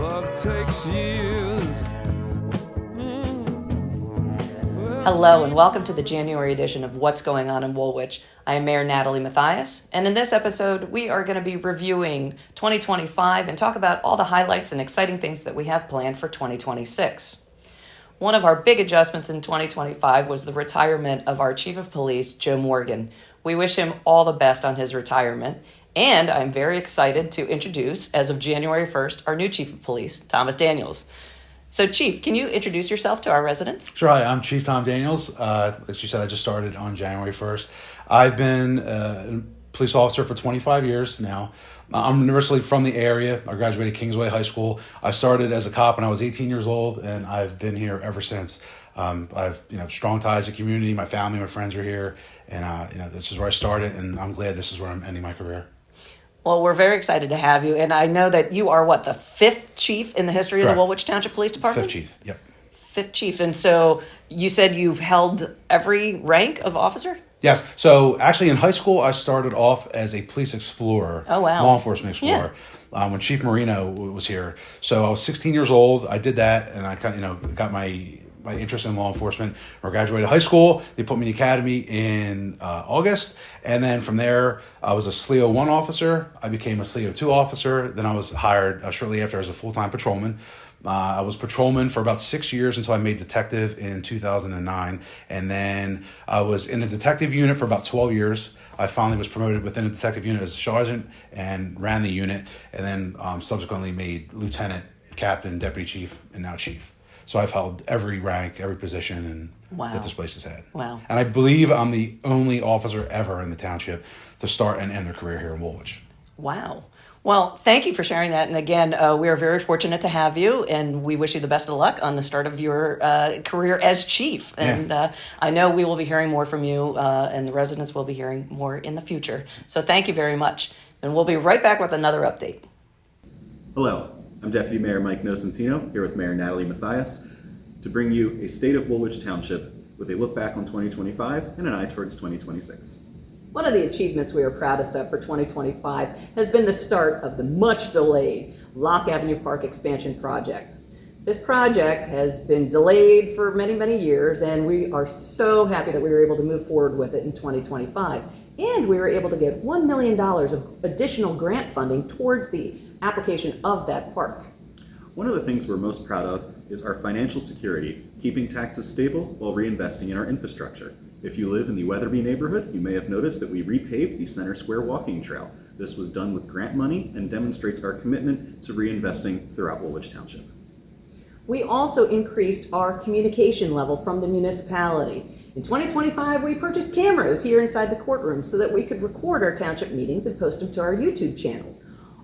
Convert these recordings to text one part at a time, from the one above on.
love takes years. Hello and welcome to the January edition of What's Going On in Woolwich. I am Mayor Natalie Matthias, and in this episode we are going to be reviewing 2025 and talk about all the highlights and exciting things that we have planned for 2026. One of our big adjustments in 2025 was the retirement of our Chief of Police, Joe Morgan. We wish him all the best on his retirement, and I'm very excited to introduce, as of January 1st, our new Chief of Police, Thomas Daniels. So, Chief, can you introduce yourself to our residents? Sure. Hi, I'm Chief Tom Daniels. As you said, I just started on January 1st. I've been a police officer for 25 years now. I'm originally from the area. I graduated Kingsway High School. I started as a cop when I was 18 years old, and I've been here ever since. I've strong ties to the community. My family, my friends are here, and this is where I started, and I'm glad this is where I'm ending my career. Well, we're very excited to have you, and I know that you are, the fifth chief in the history of the Woolwich Township Police Department? Fifth chief, yep. Fifth chief, and so you said you've held every rank of officer? Yes. So actually in high school, I started off as a police explorer. Oh, wow. Law enforcement explorer. Yeah. When Chief Marino was here. So I was 16 years old. I did that, and I got my interest in law enforcement. When I graduated high school, they put me in the academy in August. And then from there, I was a SLEO 1 officer. I became a SLEO 2 officer. Then I was hired shortly after as a full-time patrolman. I was patrolman for about 6 years until I made detective in 2009. And then I was in a detective unit for about 12 years. I finally was promoted within a detective unit as a sergeant and ran the unit. And then subsequently made lieutenant, captain, deputy chief, and now chief. So I've held every rank, every position that this place has had. Wow. And I believe I'm the only officer ever in the township to start and end their career here in Woolwich. Wow. Well, thank you for sharing that. And again, we are very fortunate to have you, and we wish you the best of luck on the start of your career as chief. And I know we will be hearing more from you, and the residents will be hearing more in the future. So thank you very much. And we'll be right back with another update. Hello. I'm Deputy Mayor Mike Nocentino, here with Mayor Natalie Matthias, to bring you a State of Woolwich Township with a look back on 2025 and an eye towards 2026. One of the achievements we are proudest of for 2025 has been the start of the much-delayed Lock Avenue Park expansion project. This project has been delayed for many, many years, and we are so happy that we were able to move forward with it in 2025. And we were able to get $1 million of additional grant funding towards the application of that park. One of the things we're most proud of is our financial security, keeping taxes stable while reinvesting in our infrastructure. If you live in the Weatherby neighborhood, you may have noticed that we repaved the Center Square walking trail. This was done with grant money and demonstrates our commitment to reinvesting throughout Woolwich Township. We also increased our communication level from the municipality. In 2025, we purchased cameras here inside the courtroom so that we could record our township meetings and post them to our YouTube channels.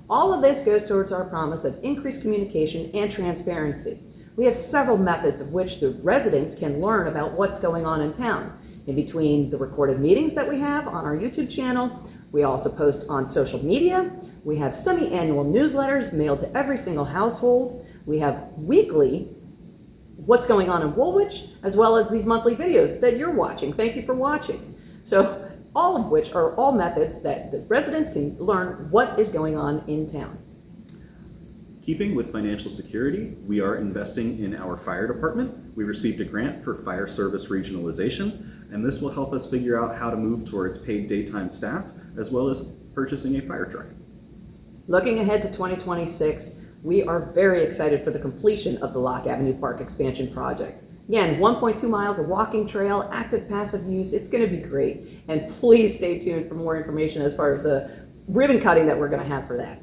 All of this goes towards our promise of increased communication and transparency. We have several methods of which the residents can learn about what's going on in town. In between the recorded meetings that we have on our YouTube channel, we also post on social media. We have semi-annual newsletters mailed to every single household. We have weekly What's Going On in Woolwich, as well as these monthly videos that you're watching. Thank you for watching. So all of which are all methods that the residents can learn what is going on in town. Keeping with financial security, we are investing in our fire department. We received a grant for fire service regionalization, and this will help us figure out how to move towards paid daytime staff, as well as purchasing a fire truck. Looking ahead to 2026, we are very excited for the completion of the Lock Avenue Park expansion project. Again, 1.2 miles of walking trail, active passive use. It's going to be great. And please stay tuned for more information as far as the ribbon cutting that we're going to have for that.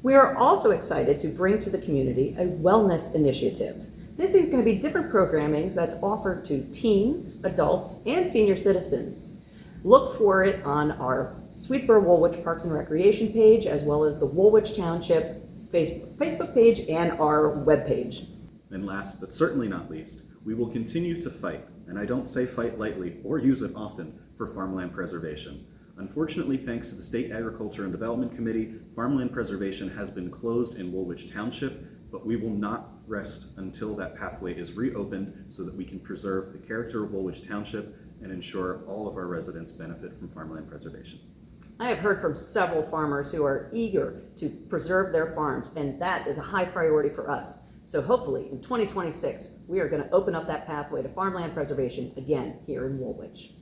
We are also excited to bring to the community a wellness initiative. This is going to be different programming that's offered to teens, adults, and senior citizens. Look for it on our Swedesboro Woolwich Parks and Recreation page, as well as the Woolwich Township Facebook page and our webpage. And last but certainly not least, we will continue to fight, and I don't say fight lightly or use it often, for farmland preservation. Unfortunately, thanks to the State Agriculture and Development Committee, farmland preservation has been closed in Woolwich Township, but we will not rest until that pathway is reopened so that we can preserve the character of Woolwich Township and ensure all of our residents benefit from farmland preservation. I have heard from several farmers who are eager to preserve their farms, and that is a high priority for us. So hopefully in 2026, we are going to open up that pathway to farmland preservation again here in Woolwich.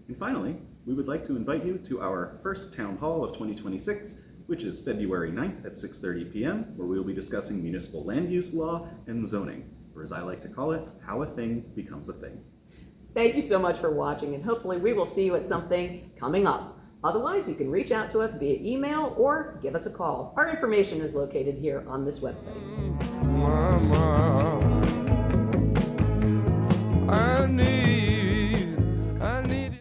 And finally, we would like to invite you to our first town hall of 2026, which is February 9th at 6:30 p.m., where we will be discussing municipal land use law and zoning, or as I like to call it, how a thing becomes a thing. Thank you so much for watching, and hopefully we will see you at something coming up. Otherwise, you can reach out to us via email or give us a call. Our information is located here on this website. Mama, I need